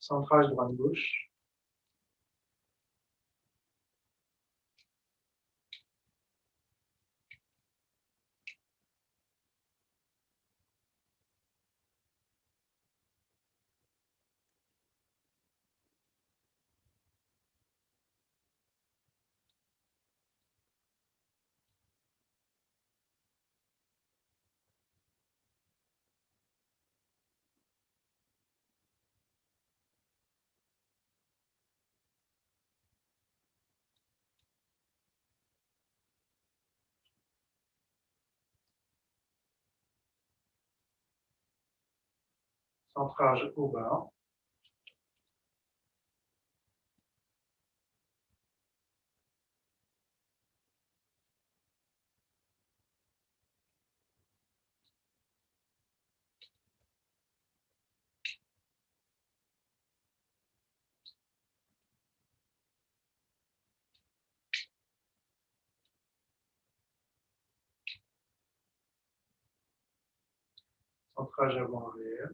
Centrage droite-gauche. Centrage au bas. Centrage avant-arrière.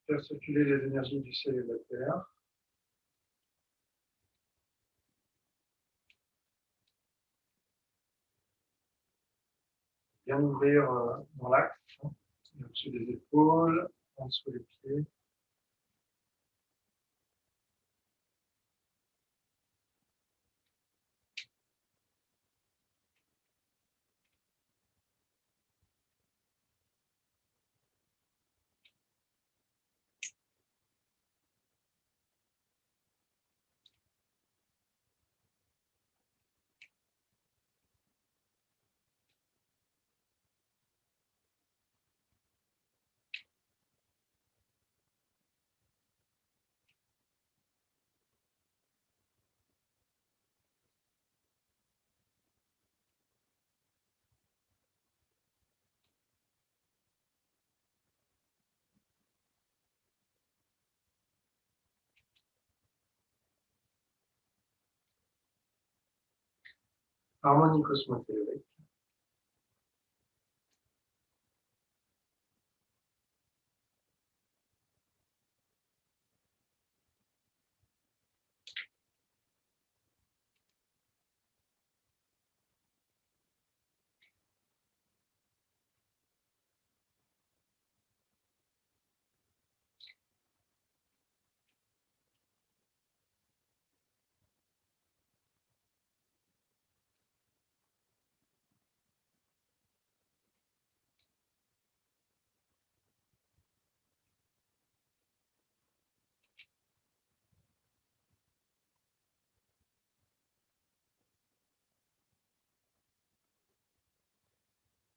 Faire circuler les énergies du ciel et de la terre. Bien ouvrir dans l'axe, au-dessus des épaules, en dessous des pieds. Harmonie cosmothéorique.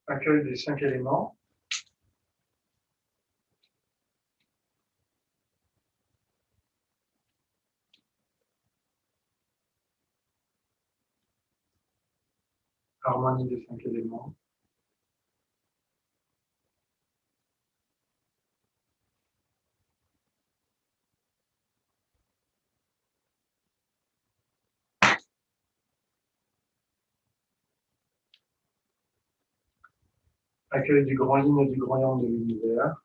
Accueil des 5 éléments. Harmonie des 5 éléments. Accueil du grand yin et du grand yang de l'univers.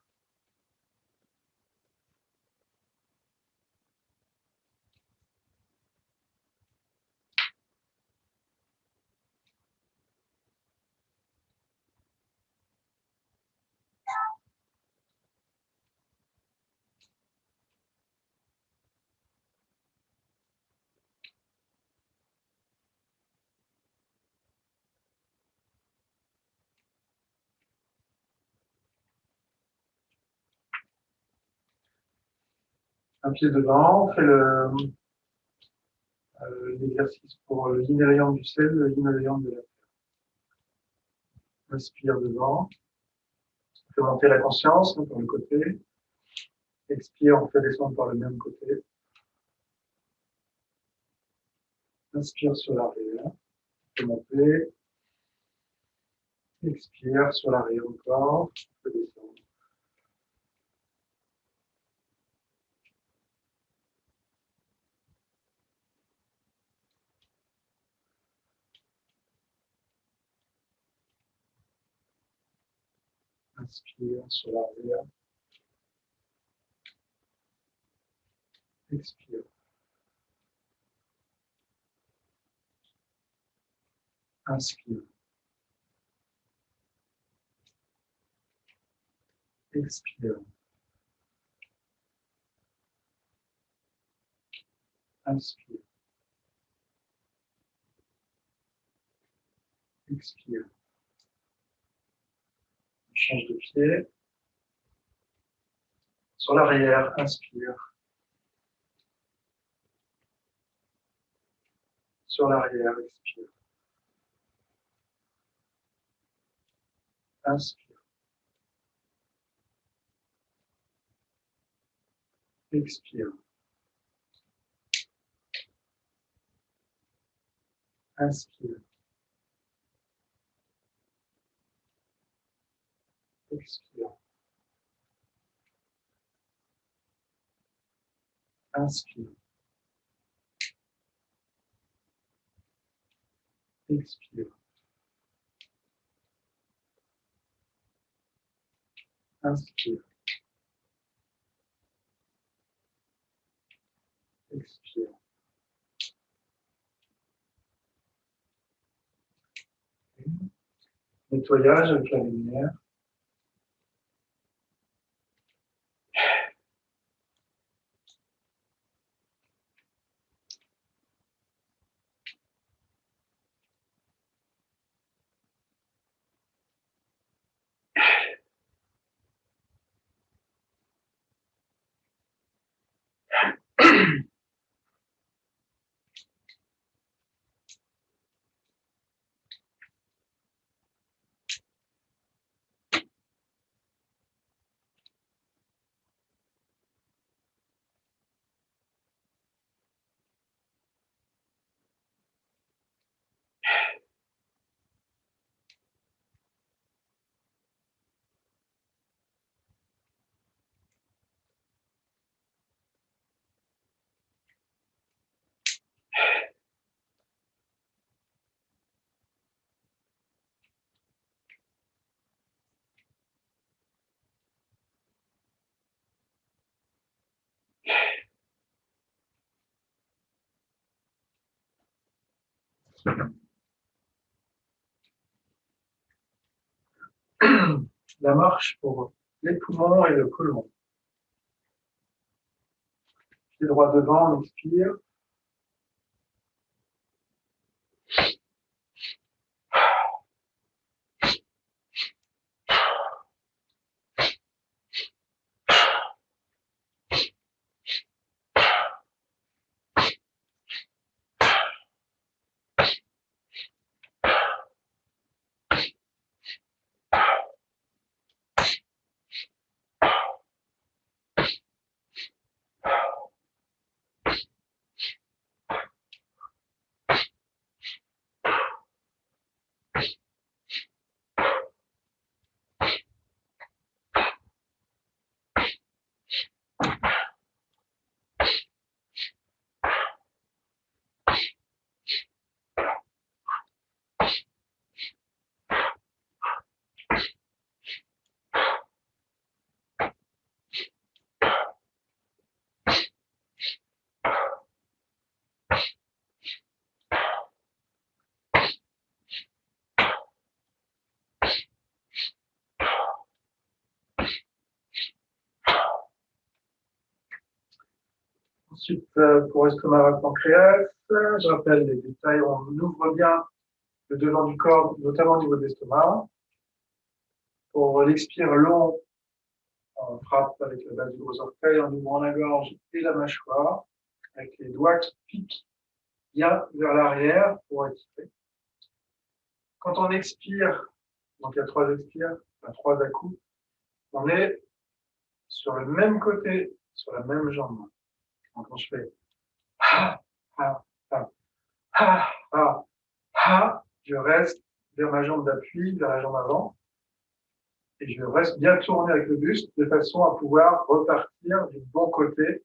Un pied devant, on fait l'exercice pour le yin et le yang du ciel, le yin et le yang de la terre. Inspire devant. On fait monter la conscience par le côté. Expire, on fait descendre par le même côté. Inspire sur l'arrière. On fait monter. Expire sur l'arrière encore. On fait descendre. Inspire sur l'arrière. Expire. Inspire. Expire. Inspire. Expire. On change de pied. Sur l'arrière, inspire. Sur l'arrière, expire. Inspire. Expire. Inspire. Expire. Inspire. Expire. Inspire. Expire. Nettoyage avec la lumière. La marche pour les poumons et le côlon. Pied droit devant, on expire. Ensuite, pour estomac pancréas, je rappelle les détails, on ouvre bien le devant du corps, notamment au niveau de l'estomac. Pour l'expire long, on frappe avec la base du gros orteil en ouvrant la gorge et la mâchoire, avec les doigts qui piquent bien vers l'arrière pour expirer. Quand on expire, Donc il y a 3 expires, enfin 3 à-coups. On est sur le même côté, sur la même jambe. Donc quand je fais ha, ha, ha, ha, ha, ha, je reste vers ma jambe d'appui, vers la jambe avant, et je reste bien tourné avec le buste de façon à pouvoir repartir du bon côté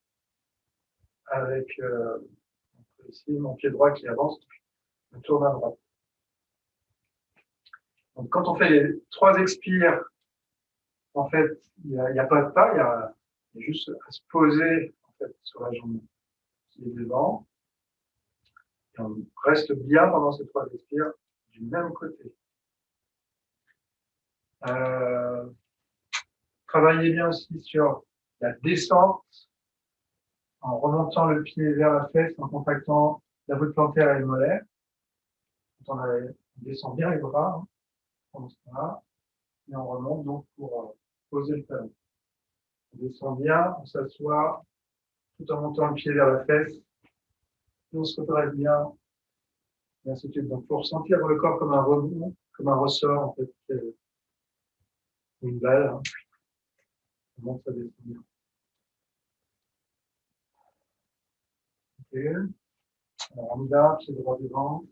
avec ici mon pied droit qui avance, je tourne à droite. Donc quand on fait les 3 expires, en fait, il n'y a pas de pas, il y a juste à se poser en fait, sur la jambe qui est devant. Et on reste bien pendant ces 3 expires du même côté. Travaillez bien aussi sur la descente en remontant le pied vers la fesse, en contractant la voûte plantaire et le mollet. On descend bien les bras, hein, pendant ce temps-là, et on remonte donc pour poser le talon. On descend bien, on s'assoit tout en montant le pied vers la fesse, et on se redresse bien, et ainsi de suite. Donc, pour ressentir dans le corps comme un rebond, comme un ressort, en fait, une balle, hein. On monte, ça descend bien. Ok. Alors, on y va, pied droit devant.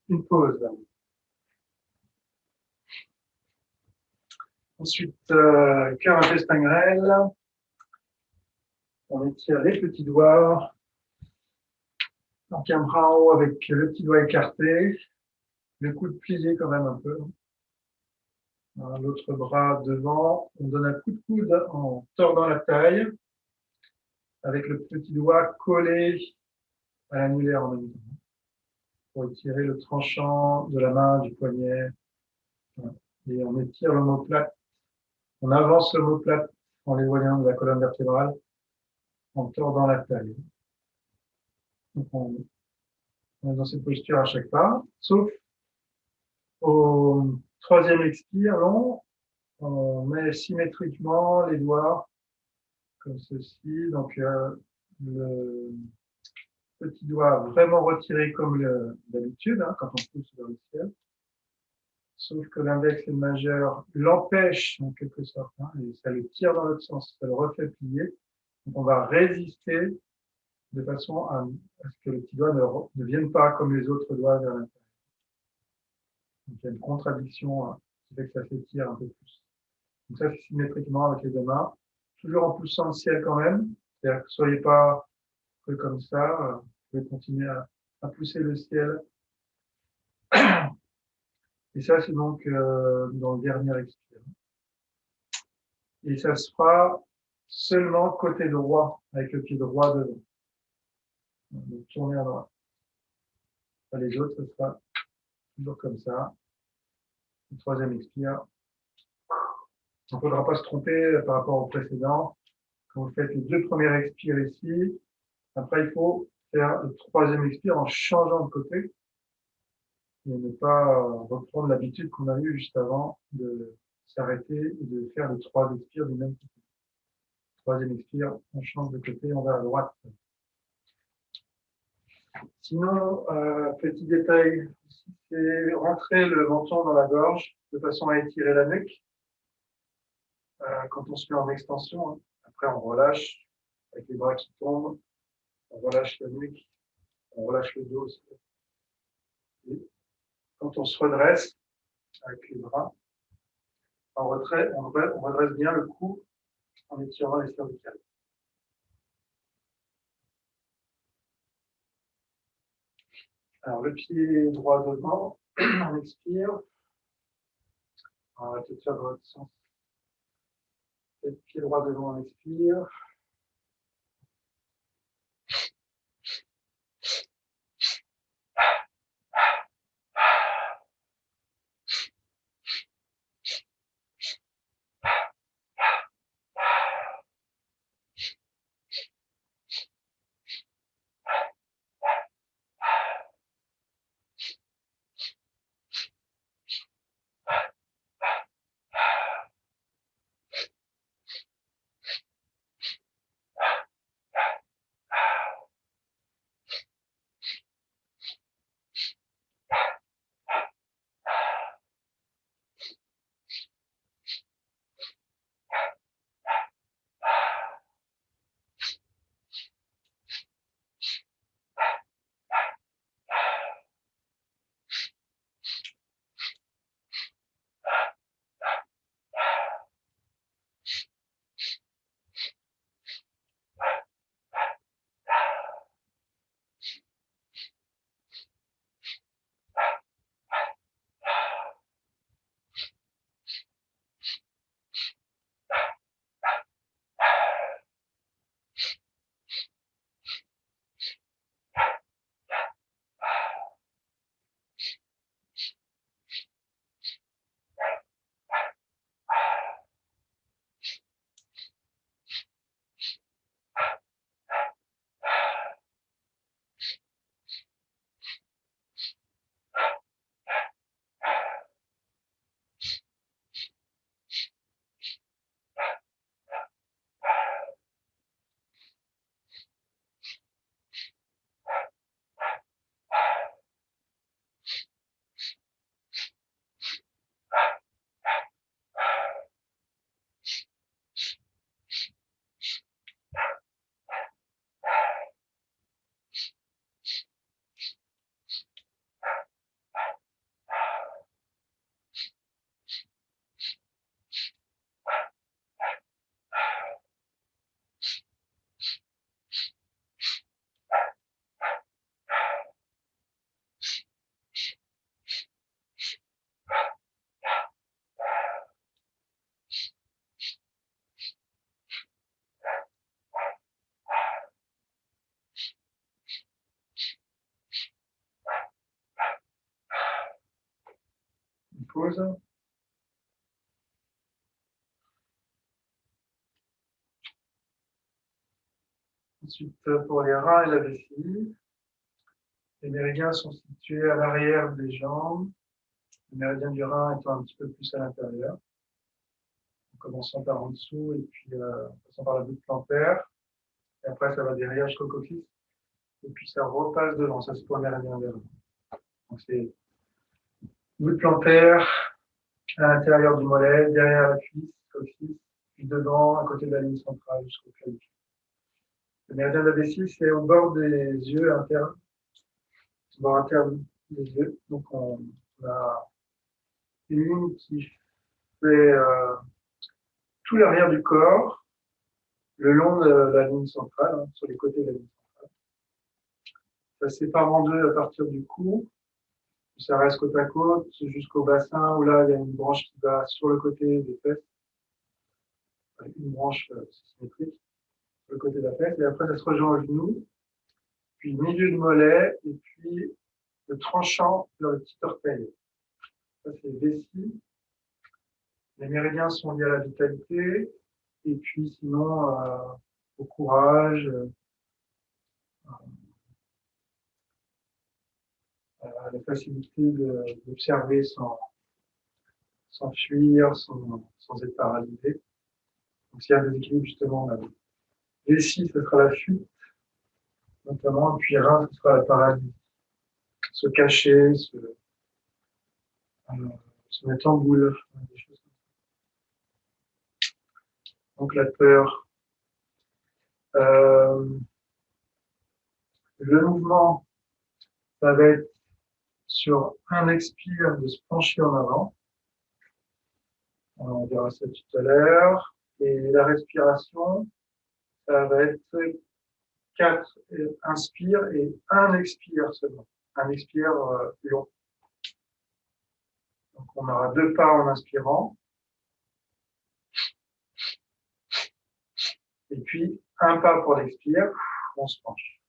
Une pause. Ensuite, cœur intestin grêle. On étire les petits doigts. Donc un bras en haut avec le petit doigt écarté. Le coude plié quand même un peu. L'autre bras devant. On donne un coup de coude en tordant la taille. Avec le petit doigt collé à l'annulaire en même temps. Pour étirer le tranchant de la main, du poignet. Et on étire l'omoplate. On avance l'omoplate en l'éloignant de la colonne vertébrale, en tordant la taille. Donc on est dans cette posture à chaque pas, sauf au 3e expire long, on met symétriquement les doigts comme ceci. Donc le petit doigt vraiment retiré comme d'habitude, hein, quand on pousse vers le ciel. Sauf que l'index et le majeur l'empêchent en quelque sorte, hein, et ça le tire dans l'autre sens, ça le refait plier. Donc on va résister de façon à ce que le petit doigt ne vienne pas comme les autres doigts vers l'intérieur. Donc il y a une contradiction qui fait que ça s'étire un peu plus. Donc ça, c'est symétriquement avec les deux mains, toujours en poussant le ciel quand même. C'est-à-dire que ne soyez pas que comme ça, vous pouvez continuer à pousser le ciel. Et ça, c'est donc dans le dernier expire. Et ça se fera seulement côté droit, avec le pied droit devant. Donc, tourner à droite. Les autres, ce sera toujours comme ça. Le troisième expire. Il ne faudra pas se tromper par rapport au précédent. Quand vous faites les deux premiers expires ici, après, il faut faire le troisième expire en changeant de côté et ne pas reprendre l'habitude qu'on a eue juste avant de s'arrêter et de faire les trois expires du même côté. Troisième expire, on change de côté, on va à droite. Sinon, petit détail, c'est rentrer le menton dans la gorge de façon à étirer la nuque. Quand on se met en extension, hein. Après on relâche avec les bras qui tombent, on relâche la nuque, on relâche le dos aussi. Et quand on se redresse avec les bras, en retrait, on redresse bien le cou en étirant les cervicales. Alors le pied droit devant, on expire. On va peut-être faire dans l'autre sens. Le pied droit devant, on expire. Une pause. Ensuite, pour les reins et la vessie, les méridiens sont situés à l'arrière des jambes, le méridien du rein étant un petit peu plus à l'intérieur, en commençant par en dessous et puis en passant par la butte plantaire. Et après, ça va derrière jusqu'au coccyx. Et puis ça repasse devant, ça c'est pour le méridien vers. Donc c'est butte plantaire, à l'intérieur du mollet, derrière la cuisse, coccyx, puis devant, à côté de la ligne centrale jusqu'au clavicule. Le méridien de la vessie, c'est au bord des yeux internes, au bord interne des yeux. Donc on a une ligne qui fait tout l'arrière du corps, le long de la ligne centrale, hein, sur les côtés de la ligne centrale. Ça se sépare en deux à partir du cou, ça reste côte à côte jusqu'au bassin où là il y a une branche qui va sur le côté des fesses, une branche symétrique sur le côté de la fesse, et après ça se rejoint au genou, puis milieu de mollet, et puis le tranchant vers le petit orteil. Ça, c'est vessie. Les méridiens sont liés à la vitalité, et puis sinon, au courage, à la facilité d'observer sans fuir, sans être paralysé. Donc, s'il y a un déséquilibre, justement, la vessie, ce sera la fuite, notamment, et puis rein, ce sera la paralysie. Se cacher, se mettre en boule, des choses comme ça. Donc, la peur. Le mouvement, ça va être sur un expire de se pencher en avant. On verra ça tout à l'heure. Et la respiration, ça va être 4 inspire et un expire seulement. Un expire long. Donc on aura 2 pas en inspirant. Et puis un pas pour l'expire, on se penche.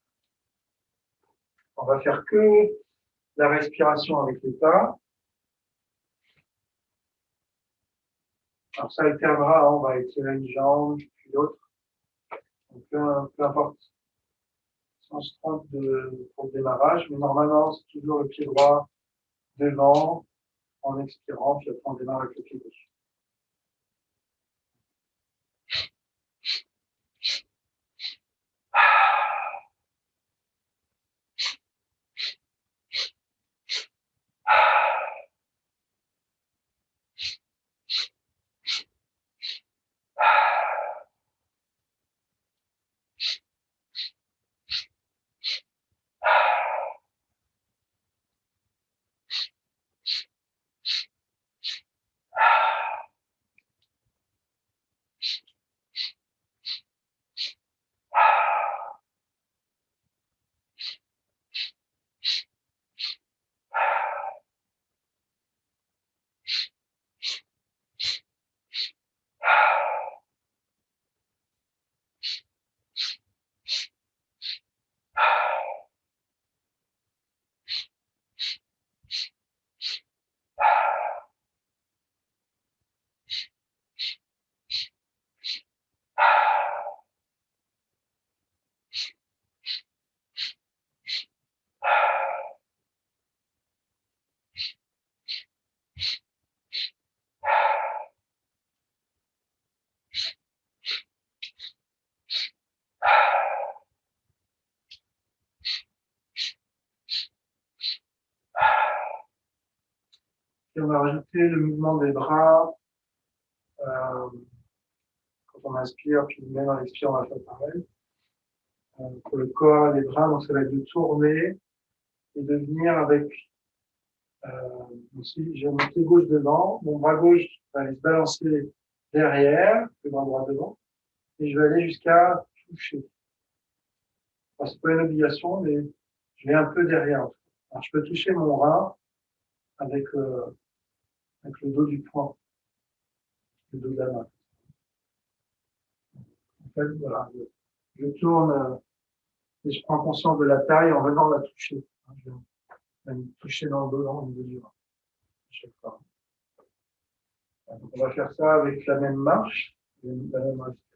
On va faire que la respiration avec les pas. Alors ça alternera, on va étirer une jambe, puis l'autre. Donc peu importe. On se trompe pour le démarrage, mais normalement c'est toujours le pied droit devant, en expirant, puis après on démarre avec le pied gauche. Et on va rajouter le mouvement des bras. Quand on inspire, puis même en expire, on va faire pareil. Pour le corps, les bras, donc ça va être de tourner et de venir avec aussi, j'ai mon pied gauche devant, mon bras gauche va aller se balancer derrière, le bras droit devant, et je vais aller jusqu'à toucher. Enfin, c'est pas une obligation, mais je vais un peu derrière. Alors, je peux toucher mon rein avec le dos du poing, le dos de la main. En fait, voilà, je tourne et je prends conscience de la taille en venant la toucher. Je vais me toucher dans le dos, dans le niveau du rein. Chaque fois. Donc, on va faire ça avec la même marche, la même respiration.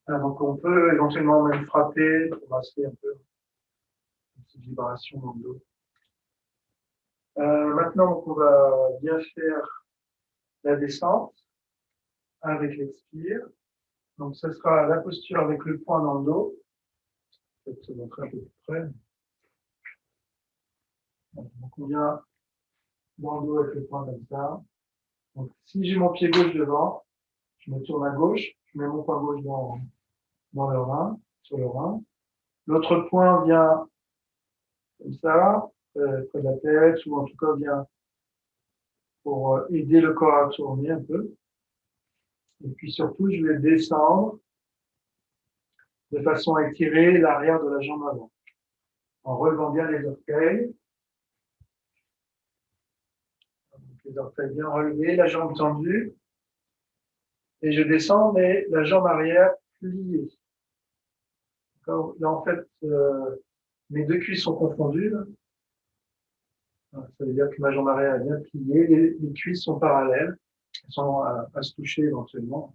Donc on peut éventuellement même frapper pour masser un peu petite vibration dans le dos. Maintenant, on va bien faire la descente avec l'expire. Donc, ce sera la posture avec le poing dans le dos. Je vais te montrer un peu plus près. Donc, on vient dans le dos avec le poing comme ça. Donc, si j'ai mon pied gauche devant, je me tourne à gauche, je mets mon poing gauche dans le rein, sur le rein. L'autre poing vient comme ça, près de la tête, ou en tout cas vient pour aider le corps à tourner un peu. Et puis surtout, je vais descendre de façon à étirer l'arrière de la jambe avant, en relevant bien les orteils. Donc, les orteils bien relevés, la jambe tendue. Et je descends, mais la jambe arrière pliée. Là, en fait, mes deux cuisses sont confondues. Là. Ça veut dire que ma jambe arrière est bien pliée. Les cuisses sont parallèles. Elles sont à se toucher éventuellement.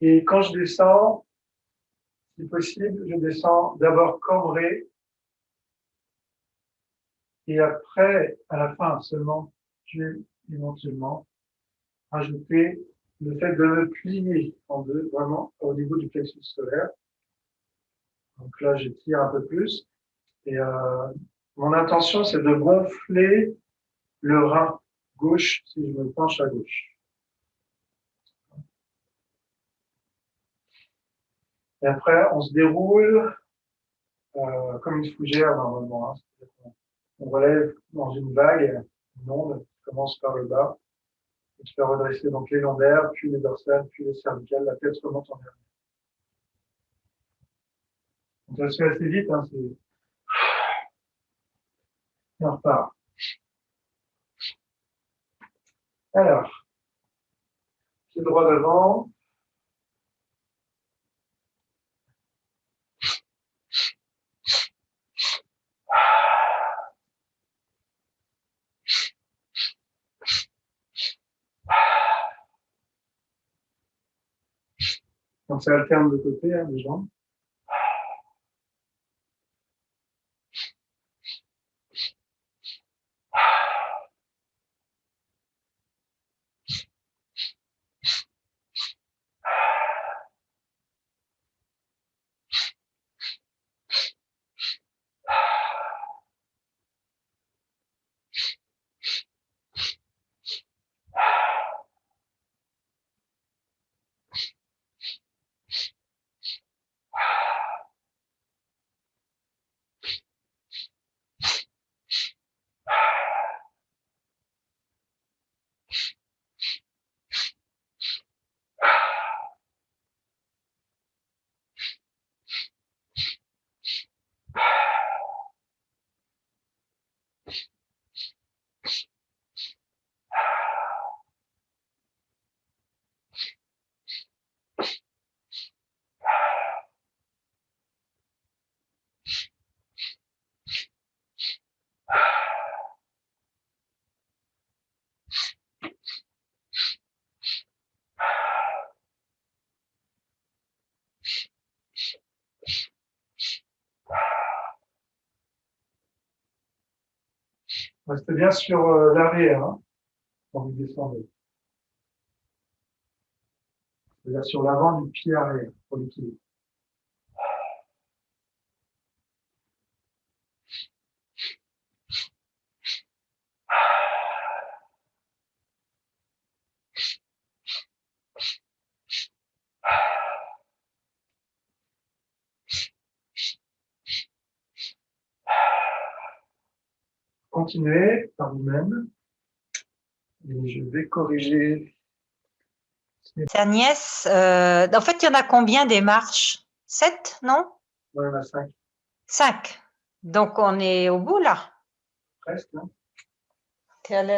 Et quand je descends, si possible, je descends d'abord cambré. Et après, à la fin seulement, je vais éventuellement rajouter le fait de me plier en deux, vraiment au niveau du plexus solaire. Donc là, j'étire un peu plus. Et mon intention, c'est de gonfler le rein gauche si je me penche à gauche. Et après, on se déroule comme une fougère normalement. Hein. On relève dans une vague, une onde qui commence par le bas, et qui va redresser donc les lombaires, puis les dorsales, puis les cervicales, la tête remonte en arrière. Donc ça se fait assez vite, hein, et on repart. Alors, pied droit devant. Donc ça alterne de côté, hein, les jambes. Restez bien sur l'arrière, hein, quand vous descendez. C'est-à-dire sur l'avant du pied arrière, pour l'équilibre. Continuez par vous-même. Et je vais corriger. C'est Agnès. En fait, il y en a combien des marches? 7, non? Ouais, il y en a 5. 5. Donc, on est au bout, là. Presque. Hein.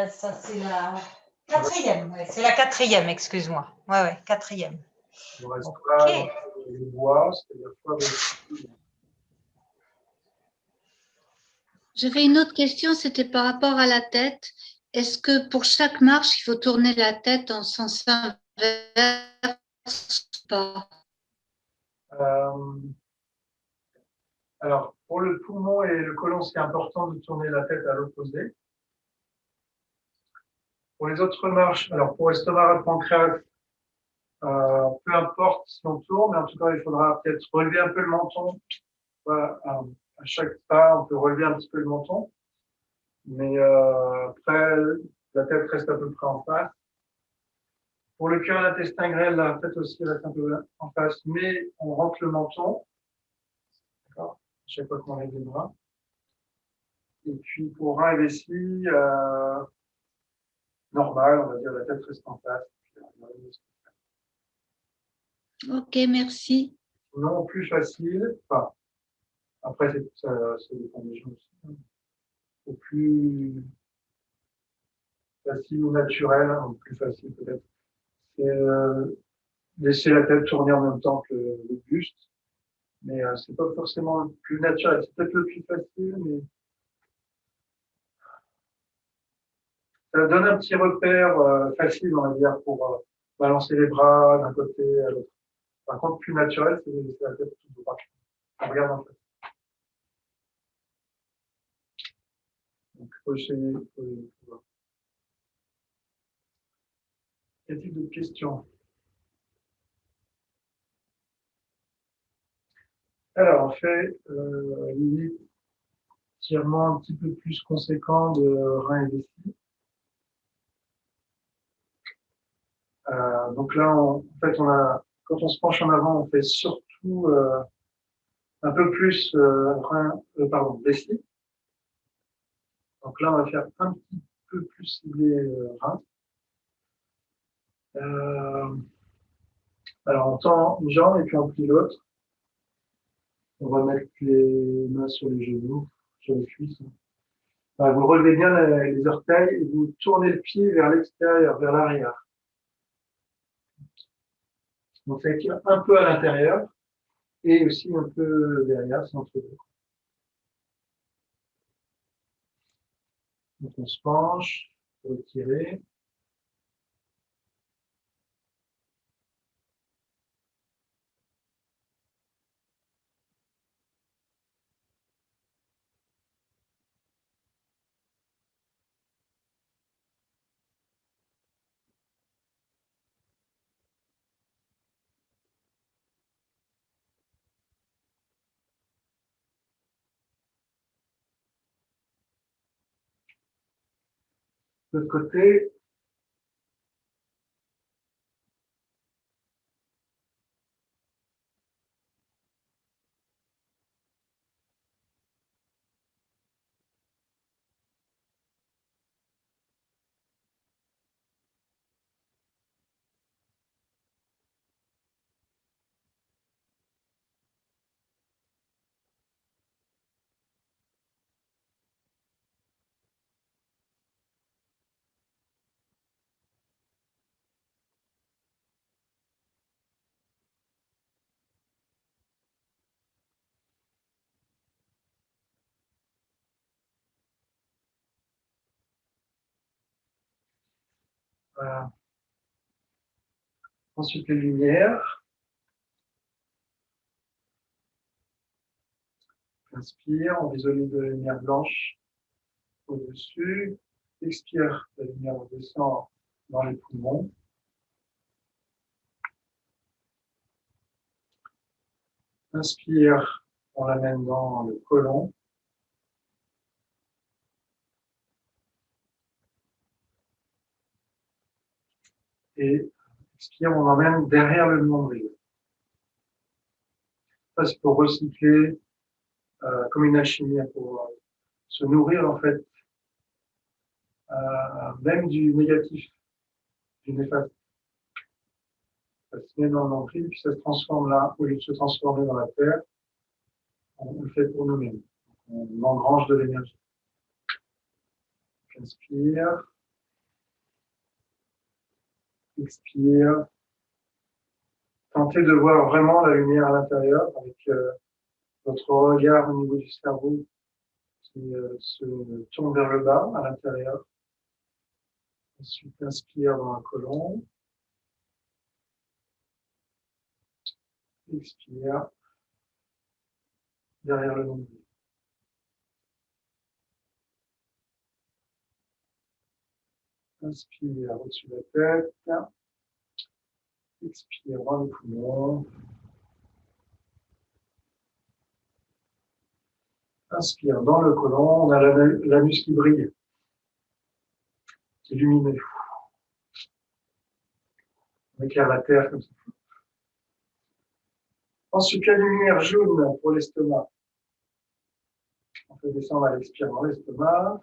Ça, c'est la quatrième. Ouais, c'est la quatrième, excuse-moi. Ouais, quatrième. Il ne reste pas le bois, c'est-à-dire quoi J'avais une autre question, c'était par rapport à la tête. Est-ce que pour chaque marche, il faut tourner la tête en sens inverse ou pas? Euh, alors, pour le poumon et le côlon, c'est important de tourner la tête à l'opposé. Pour les autres marches, alors pour estomac et pancréas, peu importe si on tourne, mais en tout cas, il faudra peut-être relever un peu le menton. Voilà, à chaque pas, on peut relever un petit peu le menton. Mais après, la tête reste à peu près en face. Pour le cœur et l'intestin grêle, la tête aussi reste un peu en face, mais on rentre le menton. D'accord, à chaque fois qu'on lève les bras. Et puis pour rein et vessie, normal, on va dire la tête reste en face. Ok, merci. Non plus facile. Enfin, après, ça dépend des gens aussi. Au plus facile ou naturel, ou plus facile peut-être, c'est laisser la tête tourner en même temps que le buste. Mais c'est pas forcément le plus naturel. C'est peut-être le plus facile, mais ça donne un petit repère facile, on va dire, pour balancer les bras d'un côté à l'autre. Par contre, plus naturel, c'est de laisser la tête tout droite. On regarde en fait. Donc, il faut essayer. Quel type de questions? Alors, on fait l'étirement un petit peu plus conséquent de rein et vessie. Donc là, en fait, quand on se penche en avant, on fait surtout un peu plus vessie. Donc là, on va faire un petit peu plus ciblé rein. Alors, on tend une jambe et puis on plie l'autre. On va mettre les mains sur les genoux, sur les cuisses. Vous relevez bien les orteils et vous tournez le pied vers l'extérieur, vers l'arrière. Donc, ça étire un peu à l'intérieur et aussi un peu derrière, c'est entre deux. Donc, on se penche, pour retirer. De l'autre côté, voilà. Ensuite, les lumières. Inspire, on visualise de la lumière blanche au-dessus. Expire, la lumière redescend dans les poumons. Inspire, on l'amène dans le côlon. Et expire, on l'emmène derrière le nombril. Ça, c'est pour recycler comme une alchimie, pour se nourrir en fait, même du négatif, du néfaste. Ça se met dans le nombril, puis ça se transforme là, au lieu de se transformer dans la terre, on le fait pour nous-mêmes. On engrange de l'énergie. Inspire, expire. Tentez de voir vraiment la lumière à l'intérieur avec votre regard au niveau du cerveau qui se tourne vers le bas, à l'intérieur. Ensuite, inspire dans un côlon. Expire. Derrière le nombril. Inspire au-dessus de la tête. Expire dans les poumons. Inspire dans le côlon. On a l'anus qui brille, qui est lumineux. On éclaire la terre comme ça. Ensuite, la lumière jaune pour l'estomac. On fait descendre à l'expire dans l'estomac.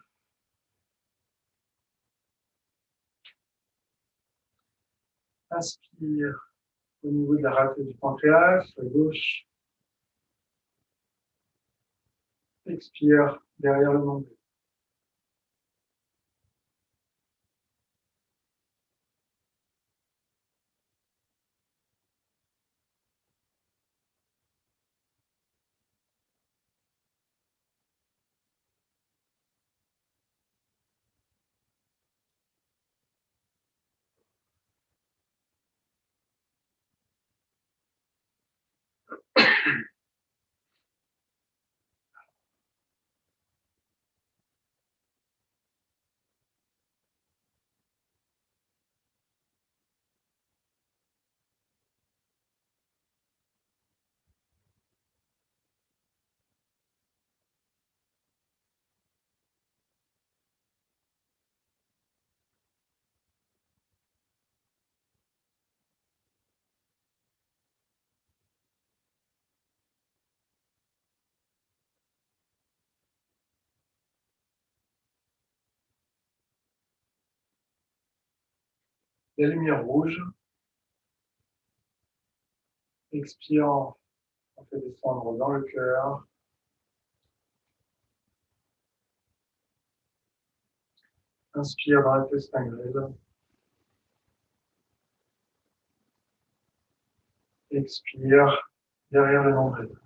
Inspire au niveau de la rate du pancréas, à gauche. Expire derrière le nombril. La lumière rouge. Expirant, on fait descendre dans le cœur. Inspire dans l'intestin grêle. Expire derrière le nombril.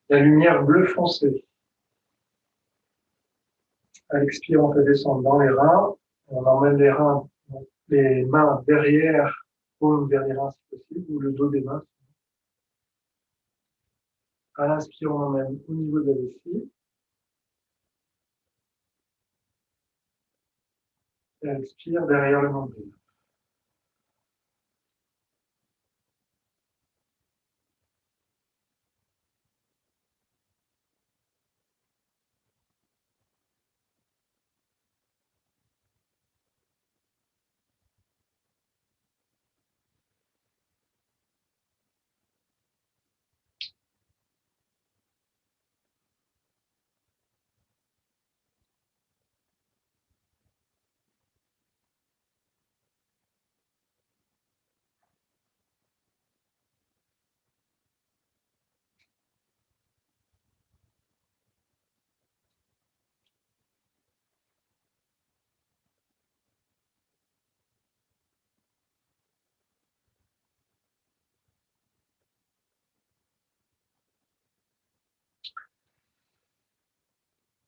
La lumière bleu foncé. À l'expire, on fait descendre dans les reins. On emmène les mains derrière, paume vers les reins si possible, ou le dos des mains. À l'inspire, on emmène au niveau de la vessie. Et à l'expire, derrière le nombril.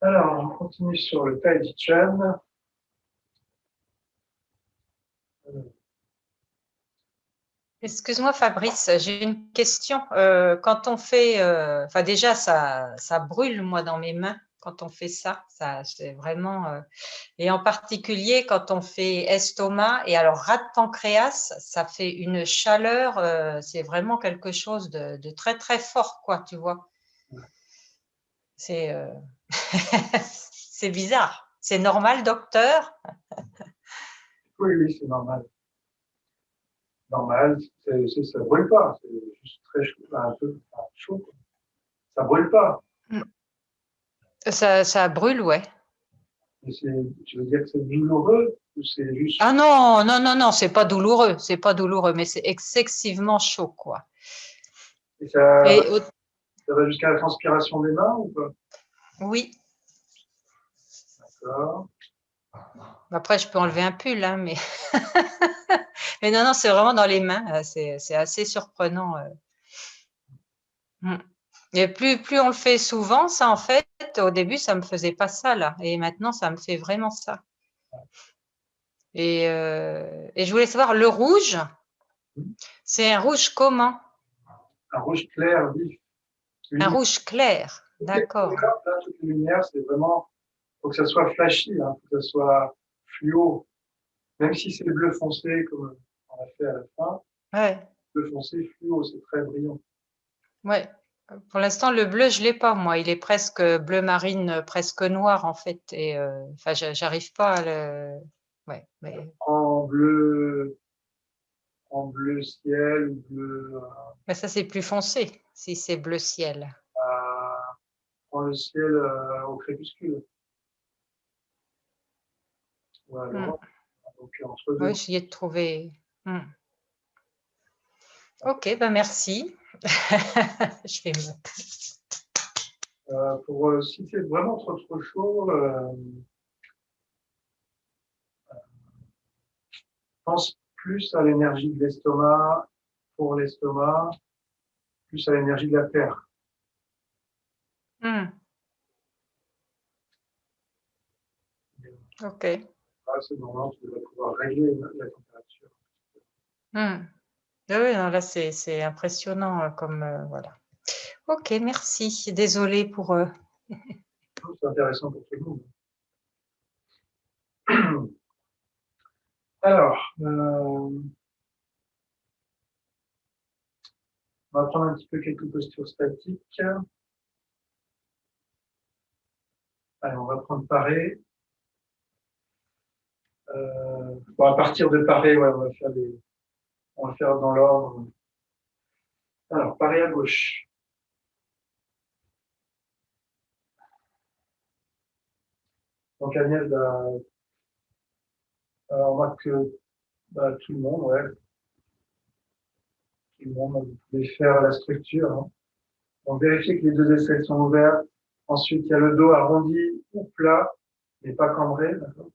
Alors, on continue sur le Tai Chi Chuan. Excuse-moi Fabrice, j'ai une question. Quand on fait, enfin déjà ça brûle moi dans mes mains quand on fait ça. Ça c'est vraiment et en particulier quand on fait estomac et alors rate pancréas, ça fait une chaleur. C'est vraiment quelque chose de très très fort quoi, tu vois. C'est c'est bizarre. C'est normal, docteur? Oui, oui, c'est normal. normal, ça brûle pas, c'est juste très chaud, un peu chaud, quoi. Ça brûle pas. Ça brûle, ouais. Mais tu veux dire que c'est douloureux ou c'est juste. Ah non, non, non, non, c'est pas douloureux, mais c'est excessivement chaud, quoi. Et ça, Et ça va jusqu'à la transpiration des mains ou pas? oui, D'accord. après je peux enlever un pull, hein, mais mais non, non, c'est vraiment dans les mains, c'est assez surprenant. Et plus on le fait souvent, ça en fait, au début ça me faisait pas ça là, et maintenant ça me fait vraiment ça. Et je voulais savoir, le rouge, c'est un rouge comment? Un rouge clair, vif. Un Lumineux. rouge clair, Toutes les d'accord. couleurs, là, toutes les lumières, c'est vraiment. Faut que ça soit flashy, hein, faut que ça soit fluo. Même si c'est bleu foncé, comme on a fait à la fin, Ouais, bleu foncé, fluo, c'est très brillant. ouais. Pour l'instant, le bleu, je l'ai pas, moi. Il est presque bleu marine, presque noir, en fait. Et enfin, j'arrive pas à le. Ouais, mais En bleu ciel ou bleu ça, c'est plus foncé, si c'est bleu ciel. dans le ciel au crépuscule. Voilà, Hmm. donc entre Oui, deux. essayer de trouver. Hmm. Ok, ben merci. Je vais me. Si c'est vraiment trop chaud, pense plus à l'énergie de l'estomac, pour l'estomac, plus à l'énergie de la terre. Hmm. Ok. À ce moment, tu devrais pouvoir régler la température. Hmm. Ah oui, non, là, c'est impressionnant comme. Voilà. Ok, merci. Désolée pour. C'est intéressant pour tout le monde. Alors, on va prendre un petit peu quelques postures statiques. Allez, on va prendre paré. Bon, à partir de paré, ouais, on va faire dans l'ordre. Alors, paré à gauche. Donc Agnès, on remarque que tout le monde, ouais, tout le monde, vous pouvez faire la structure, hein. Donc vérifiez que les deux aisselles sont ouvertes. Ensuite, il y a le dos arrondi ou plat, mais pas cambré, d'accord?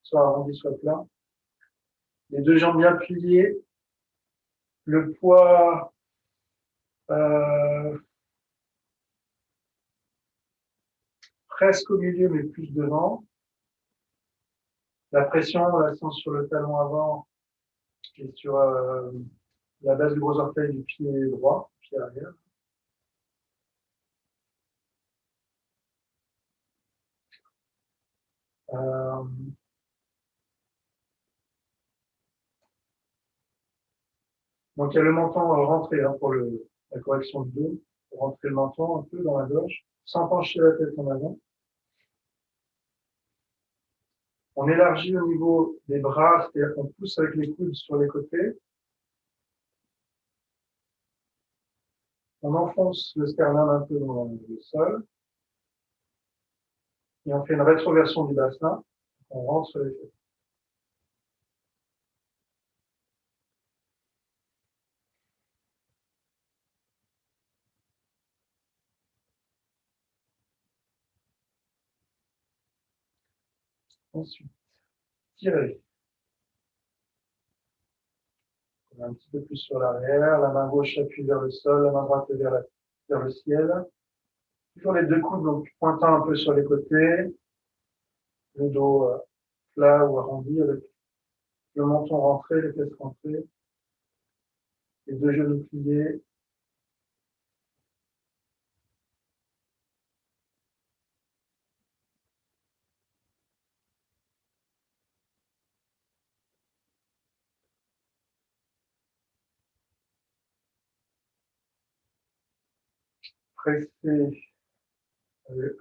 Soit arrondi, soit plat. Les deux jambes bien pliées. Le poids presque au milieu, mais plus devant. La pression, on la sent sur le talon avant et sur la base du gros orteil du pied droit, pied arrière. Euh, donc, il y a le menton rentré, hein, pour la correction du dos. Pour rentrer le menton un peu dans la gauche, sans pencher la tête en avant. On élargit au niveau des bras, c'est-à-dire qu'on pousse avec les coudes sur les côtés. On enfonce le sternum un peu dans le sol. Et on fait une rétroversion du bassin. On rentre sur les fesses. Ensuite, tirer. Un petit peu plus sur l'arrière. La main gauche appuie vers le sol, la main droite vers le ciel. Toujours les deux coudes, donc pointant un peu sur les côtés. Le dos plat ou arrondi avec le menton rentré, les fesses rentrées. Les deux genoux pliés. Pressé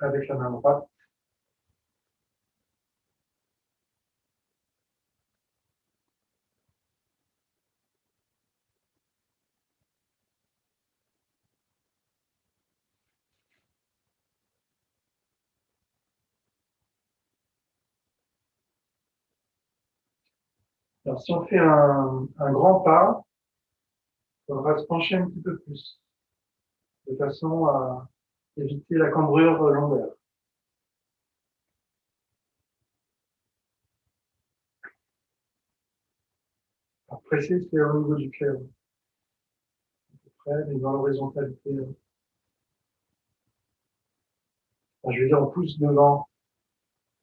avec la main droite. Alors, si on fait un grand pas, il faudra se pencher un petit peu plus, de façon à éviter la cambrure lombaire. Alors, presser, c'est au niveau du cœur, à peu près, mais dans l'horizontalité. Enfin, je veux dire, on pousse devant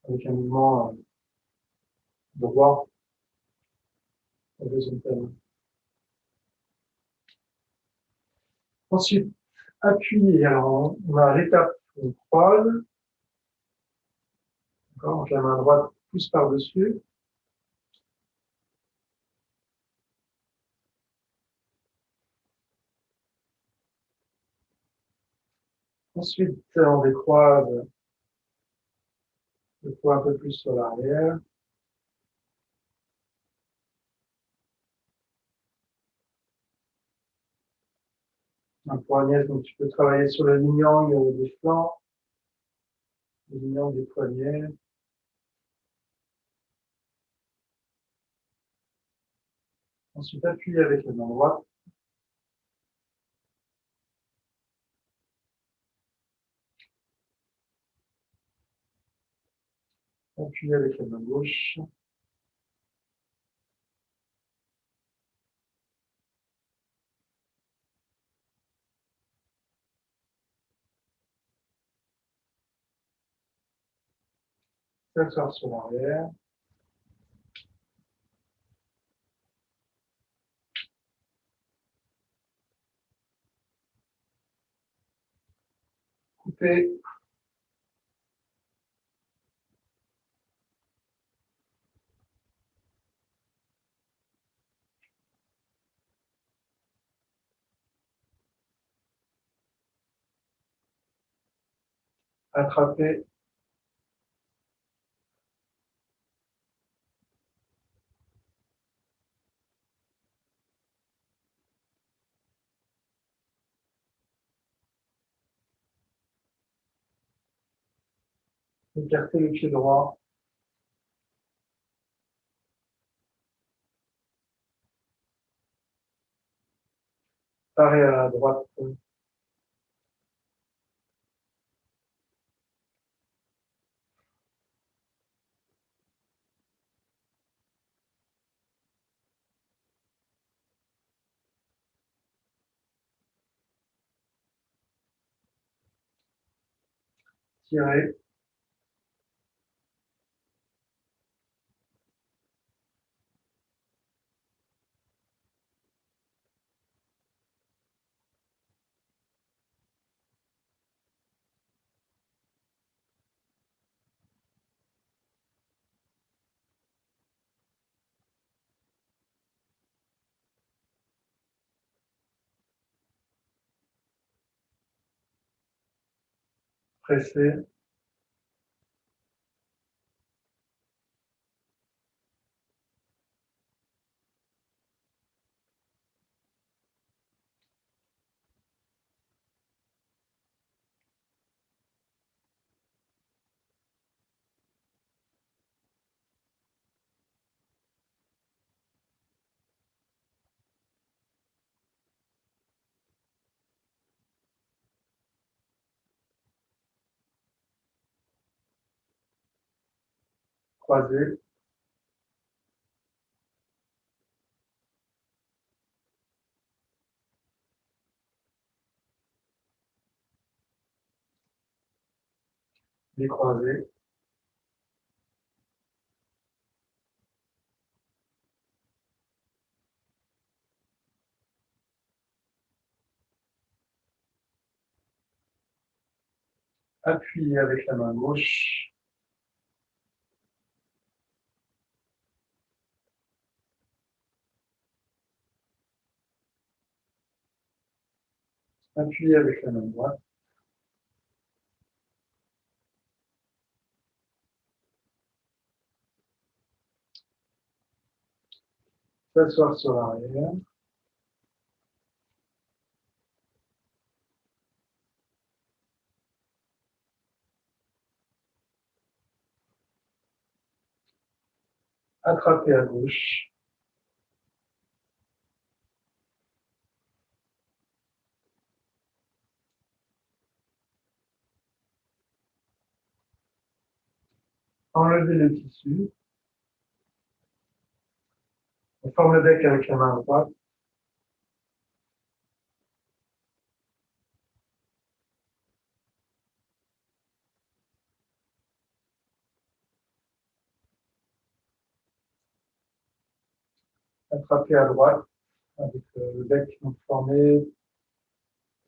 avec un mouvement droit, horizontal. Ensuite, appuyer. Alors, on a l'étape où on croise. D'accord, donc la main droite pousse par-dessus. Ensuite, on décroise le poids un peu plus sur l'arrière. Un poignet, donc tu peux travailler sur le yin-yang des flancs, le yin-yang des poignets. Ensuite, appuyer avec la main droite. Appuyer avec la main gauche. S'asseoir sur l'arrière. Couper. Attraper. Écarter le pied droit. Parer à la droite. Tirer. Presser. Croiser. Décroiser. Appuyer avec la main gauche. Appuyer avec la main droite. S'asseoir sur l'arrière. Attraper à gauche. enlever le tissu. On forme le bec avec la main droite. Attraper à droite avec le bec donc formé,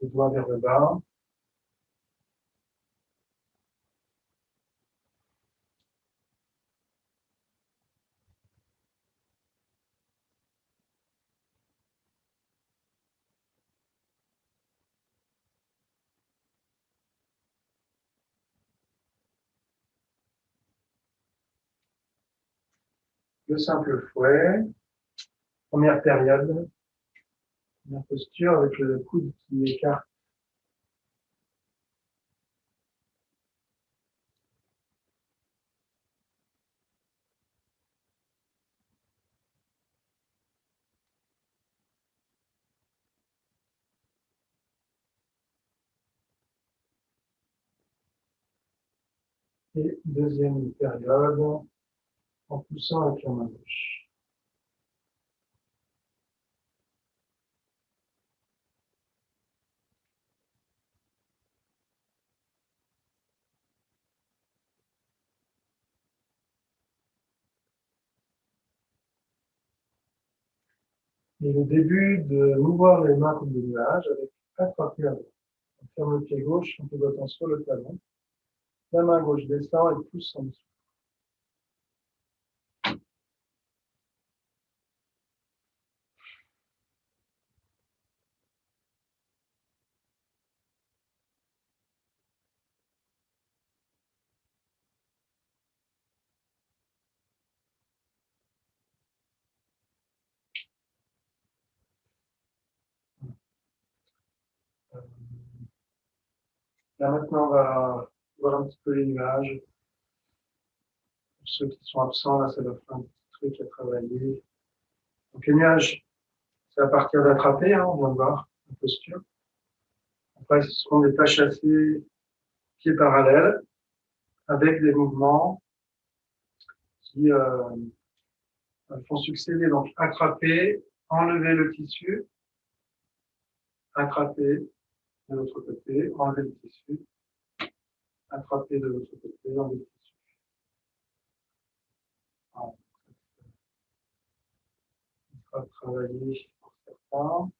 les doigts vers le bas. Le simple fouet. Première période. Première posture avec le coude qui écarte. Et deuxième période, en poussant avec la main gauche. Et le début de mouvoir les mains comme des nuages avec attraper à droite. On ferme le pied gauche, on peut battre sur le talon. La main gauche descend et pousse en dessous. Là maintenant, on va voir un petit peu les nuages. Pour ceux qui sont absents, là, ça doit faire un petit truc à travailler. Donc les nuages, c'est à partir d'attraper, hein, on vient de voir la posture. Après, ce seront des pas chassés, pieds parallèles, avec des mouvements qui font succéder. Donc attraper, enlever le tissu, attraper de l'autre côté, enlever le tissu, attraper de l'autre côté, enlever le tissu. Voilà. On va travailler pour certains.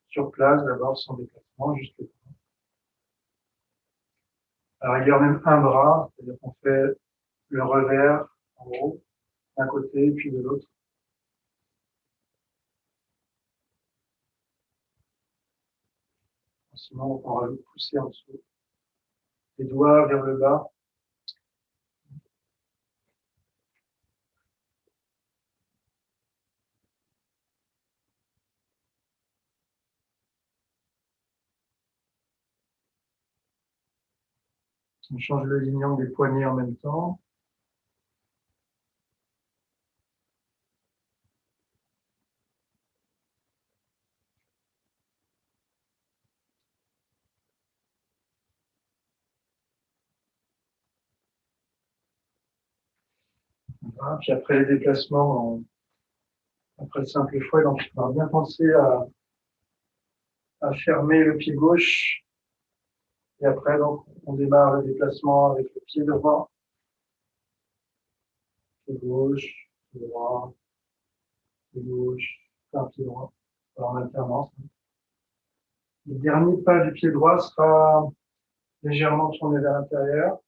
Sur place, d'abord, sans déplacement, juste le bras. Alors, il y a même un bras, c'est-à-dire qu'on fait le revers en haut, d'un côté, puis de l'autre. Sinon, on va le pousser en dessous. Les doigts vers le bas. On change le lignon des poignets en même temps. Voilà. Puis après les déplacements, après le simple fouet, donc on va bien penser à fermer le pied gauche. Et après, donc, on démarre le déplacement avec le pied droit, pied gauche, pied droit, pied gauche, un pied droit, en alternance. Le dernier pas du pied droit sera légèrement tourné vers l'intérieur.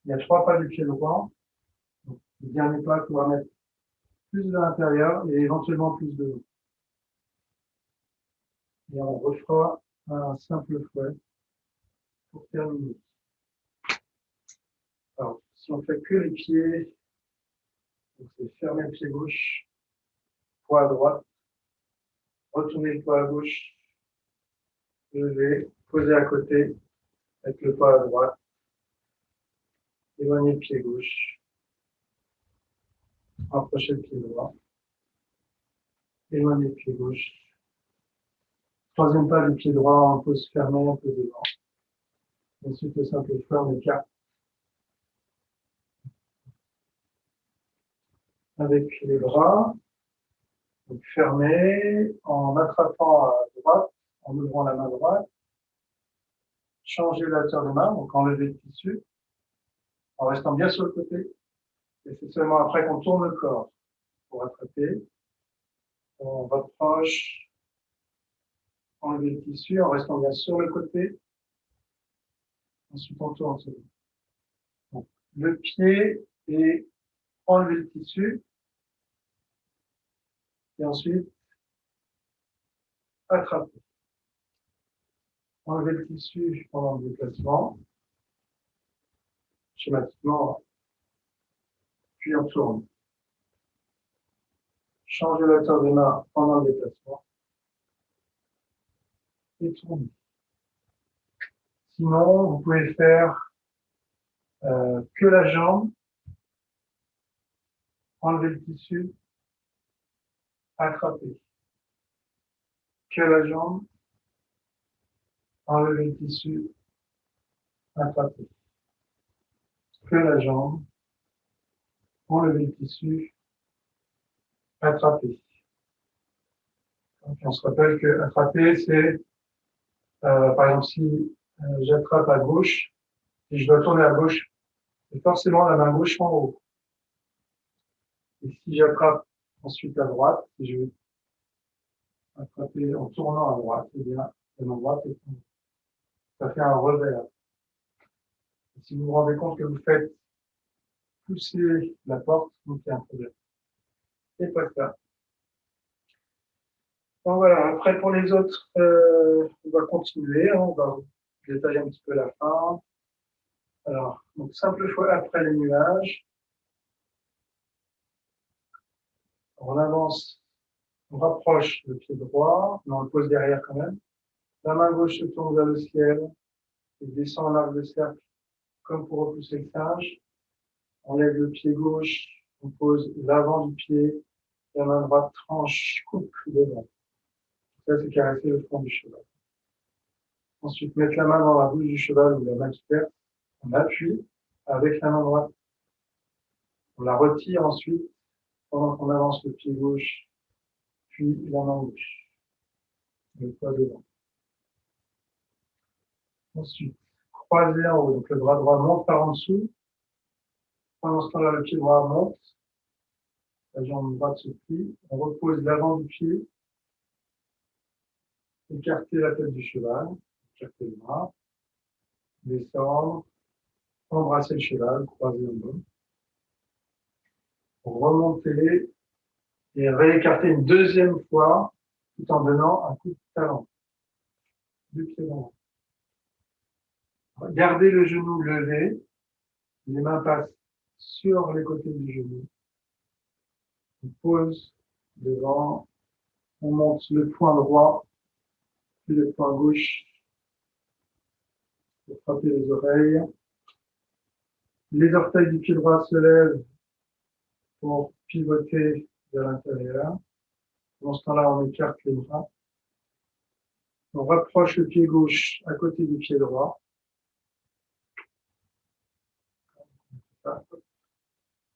Il y a 3 pas du pied droit. Donc, le dernier pas, il faudra mettre plus de l'intérieur et éventuellement plus de haut. Et on refera un simple fouet pour terminer. Alors, si on fait que les pieds, c'est fermer le pied gauche, poids à droite, retourner le poids à gauche, lever, poser à côté avec le poids à droite, éloigner le pied gauche, rapprocher le pied droit, éloigner le pied gauche. Troisième pas du pied droit en pose fermée, un peu devant. Ensuite, le simple fouet, on écarte avec les bras, donc fermés, en attrapant à droite, en ouvrant la main droite, changer la hauteur des mains, donc enlever le tissu, en restant bien sur le côté, et c'est seulement après qu'on tourne le corps pour attraper, on rapproche, enlever le tissu, en restant bien sur le côté, ensuite on tourne. Donc, le pied et enlever le tissu, et ensuite attraper. Enlever le tissu pendant le déplacement, schématiquement, puis on tourne. Changer la hauteur des mains pendant le déplacement, et tourner. Sinon, vous pouvez faire que la jambe, enlever le tissu, attraper. Que la jambe, enlever le tissu, attraper. Que la jambe, enlever le tissu, attraper. Donc, on se rappelle que attraper, c'est, par exemple, si j'attrape à gauche, et je dois tourner à gauche, c'est forcément la main gauche en haut. Et si j'attrape ensuite à droite, si je veux attraper en tournant à droite, eh bien, la main droite est en haut. Ça fait un revers. Et si vous vous rendez compte que vous faites pousser la porte, donc il y a un problème. Et pas ça. Donc voilà, après pour les autres, on va continuer, hein, on va détailler un petit peu la fin. Alors, donc simple fois après les nuages. On avance, on rapproche le pied droit, mais on le pose derrière quand même. La main gauche se tourne vers le ciel et descend en arc de cercle comme pour repousser le singe. On lève le pied gauche, on pose l'avant du pied, la main droite tranche, coupe devant. Ça, c'est caresser le front du cheval. Ensuite, mettre la main dans la bouche du cheval ou la main qui perd. On appuie avec la main droite. On la retire ensuite pendant qu'on avance le pied gauche, puis la main gauche. Le poids devant. Ensuite, croiser en haut. Donc le bras droit monte par en dessous. Pendant ce temps-là, le pied droit monte. La jambe droite se plie. On repose l'avant du pied. Écarter la tête du cheval. Écarter le bras. Descendre. Embrasser le cheval. Croiser en haut. Remonter et réécarter une deuxième fois tout en donnant un coup de talon du pied droit. Gardez le genou levé, les mains passent sur les côtés du genou. On pose devant, on monte le poing droit, puis le poing gauche pour frapper les oreilles. Les orteils du pied droit se lèvent pour pivoter vers l'intérieur. Dans ce temps-là, on écarte les bras. On rapproche le pied gauche à côté du pied droit.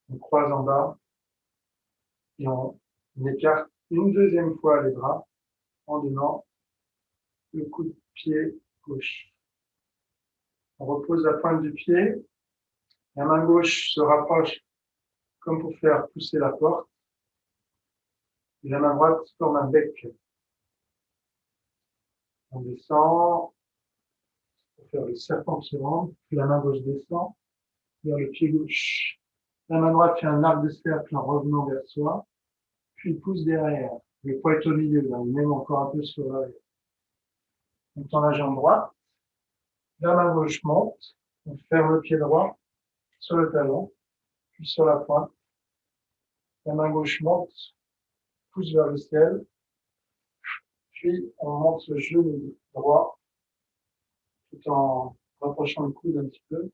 On croise en bas et on écarte une deuxième fois les bras en donnant le coup de pied gauche. On repose la pointe du pied. La main gauche se rapproche comme pour faire pousser la porte. Et la main droite forme un bec. On descend pour faire le serpent qui rentre. Puis la main gauche descend vers le pied gauche. La main droite fait un arc de cercle en revenant vers soi. Puis pousse derrière. Le poids est au milieu, là, même encore un peu sur l'arrière. On tend la jambe droite. La main gauche monte. On ferme le pied droit sur le talon, puis sur la pointe. La main gauche monte, pousse vers le ciel. Puis on monte le genou droit tout en rapprochant le coude un petit peu.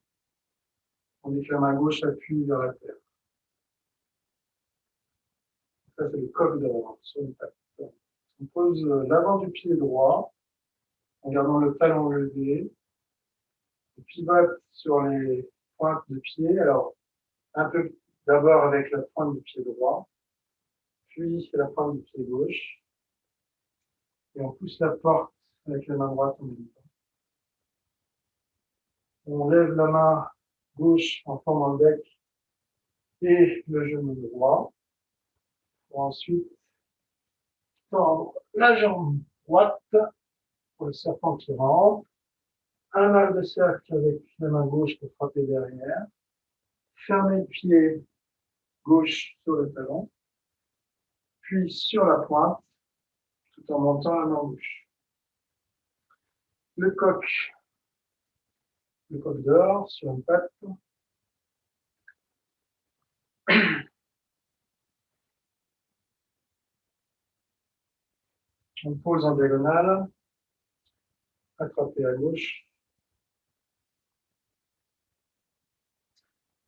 On dit que la main gauche appuie vers la terre. Ça, c'est le coq d'avant, sur une patte. On pose l'avant du pied droit en gardant le talon levé. On pivote sur les pointes de pied. Alors, un peu d'abord avec la pointe du pied droit, puis la pointe du pied gauche. Et on pousse la porte avec la main droite en même temps. On lève la main gauche en formant le bec et le genou droit. Pour ensuite tendre la jambe droite pour le serpent qui rentre. Un arc de cercle avec la main gauche pour frapper derrière. Fermer le pied gauche sur le talon. Puis sur la pointe, tout en montant la main gauche. Le coq d'or sur une patte. On pose en diagonale, attraper à gauche,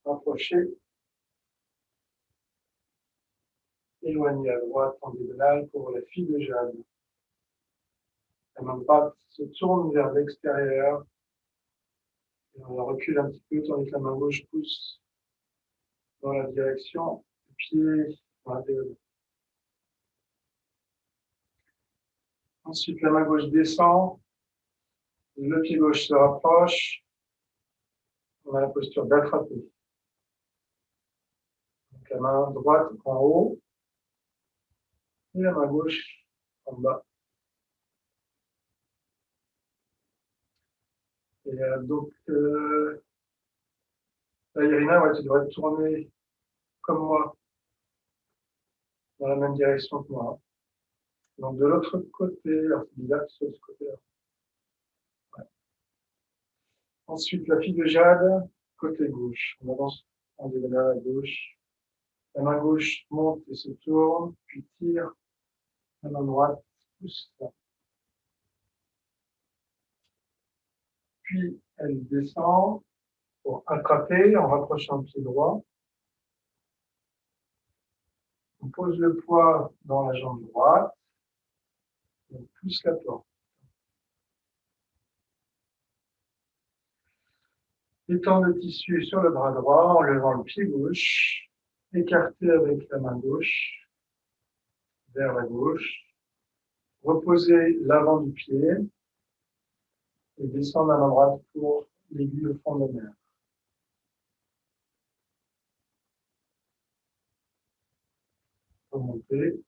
rapprocher, éloigner à droite en diagonale pour la fille de Jade. La main droite se tourne vers l'extérieur et on la recule un petit peu tandis que la main gauche pousse dans la direction du pied dans la diagonale. Ensuite, la main gauche descend, le pied gauche se rapproche, on a la posture d'attraper. Donc la main droite en haut et la main gauche en bas. Et donc, là, Irina, ouais, tu devrais tourner comme moi, dans la même direction que moi. Donc de l'autre côté, alors c'est bizarre que ce soit de ce côté-là. Ouais. Ensuite, la fille de Jade, côté gauche. On avance en diagonale à gauche. La main gauche monte et se tourne, puis tire. La main droite pousse. Puis elle descend pour attraper en rapprochant le pied droit. On pose le poids dans la jambe droite. On pousse la porte. Étend le tissu sur le bras droit en levant le pied gauche, écarté avec la main gauche vers la gauche, reposer l'avant du pied et descendre la main droite pour l'aiguille au fond de la mer. Remonter,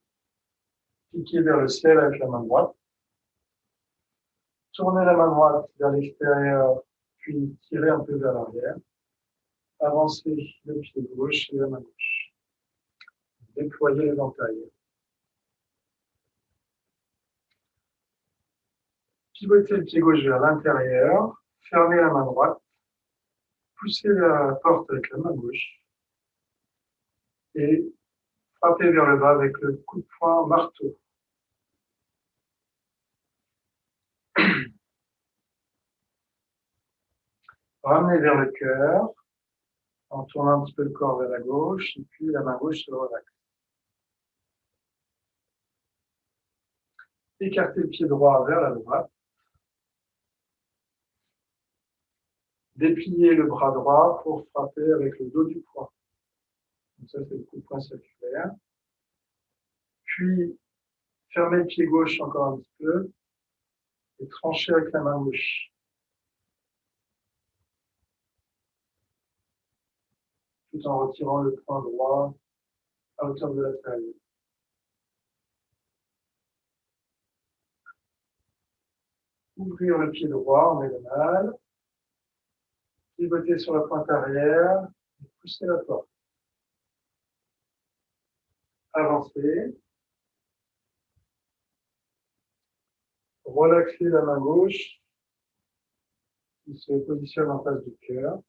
piquer vers le ciel avec la main droite, tourner la main droite vers l'extérieur, puis tirer un peu vers l'arrière, avancer le pied gauche et la main gauche, déployer l'éventail. Pivoter le pied gauche vers l'intérieur, fermer la main droite, pousser la porte avec la main gauche et frapper vers le bas avec le coup de poing marteau. Ramener vers le cœur en tournant un petit peu le corps vers la gauche et puis la main gauche se relaxe. Écarter le pied droit vers la droite. Déplier le bras droit pour frapper avec le dos du poing. Donc ça, c'est le coup de poing circulaire. Puis, fermer le pied gauche encore un petit peu et trancher avec la main gauche. Tout en retirant le poing droit à hauteur de la taille. Ouvrir le pied droit en diagonale. Pivoter sur la pointe arrière et pousser la porte. Avancer. Relaxer la main gauche qui se positionne en face du cœur.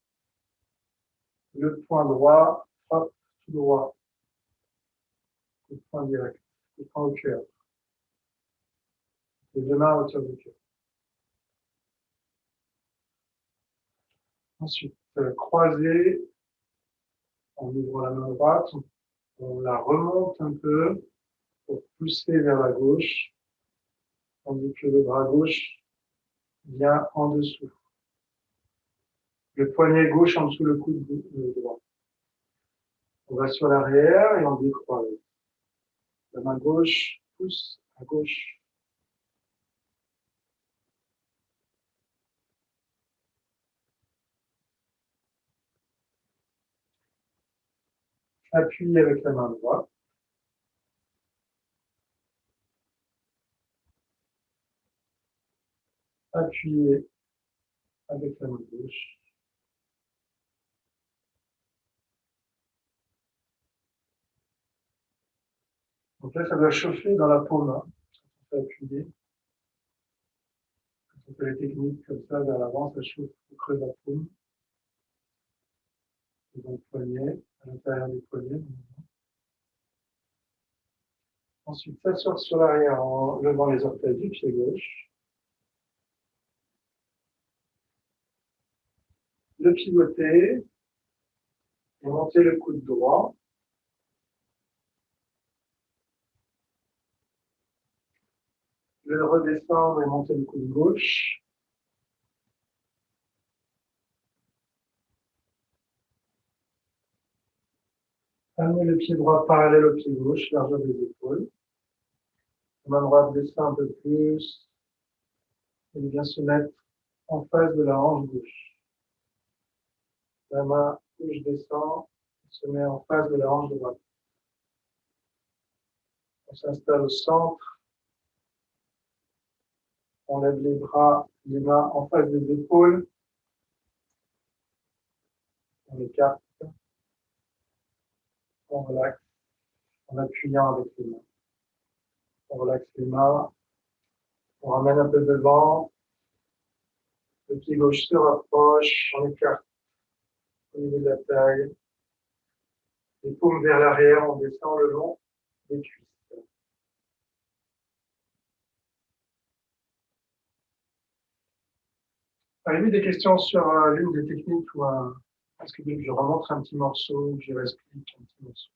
Le poing droit frappe tout droit. Le point direct. Le point au cœur. Les deux mains à hauteur du cœur. Ensuite, croiser. On ouvre la main droite. On la remonte un peu pour pousser vers la gauche. Tandis que le bras gauche vient en dessous. le poignet gauche en dessous le coude droit. On va sur l'arrière et on décroise. La main gauche pousse à gauche. Appuyez avec la main droite. Appuyez avec la main gauche. Donc là, ça doit chauffer dans la paume. Hein. On peut appuyer. Quand on fait les techniques comme ça vers l'avant, ça chauffe au creux de la paume. Et donc, poignet, à l'intérieur du poignet. Ensuite, s'asseoir sur l'arrière en levant les orteils du pied gauche. Le pivoter et monter le coude droit. Le redescendre et monter le coude gauche. Amener le pied droit parallèle au pied gauche, largeur des épaules. La main droite descend un peu plus. Et vient se mettre en face de la hanche gauche. La main gauche descend, se met en face de la hanche droite. On s'installe au centre. On lève les bras, les mains en face des épaules. On écarte. On relaxe en appuyant avec les mains. On relaxe les mains. On ramène un peu devant. Le pied gauche se rapproche. On écarte au niveau de la taille. Les paumes vers l'arrière. On descend le long des cuisses. Avez-vous des questions sur l'une des techniques ou est-ce que je remontre un petit morceau ou je explique un petit morceau?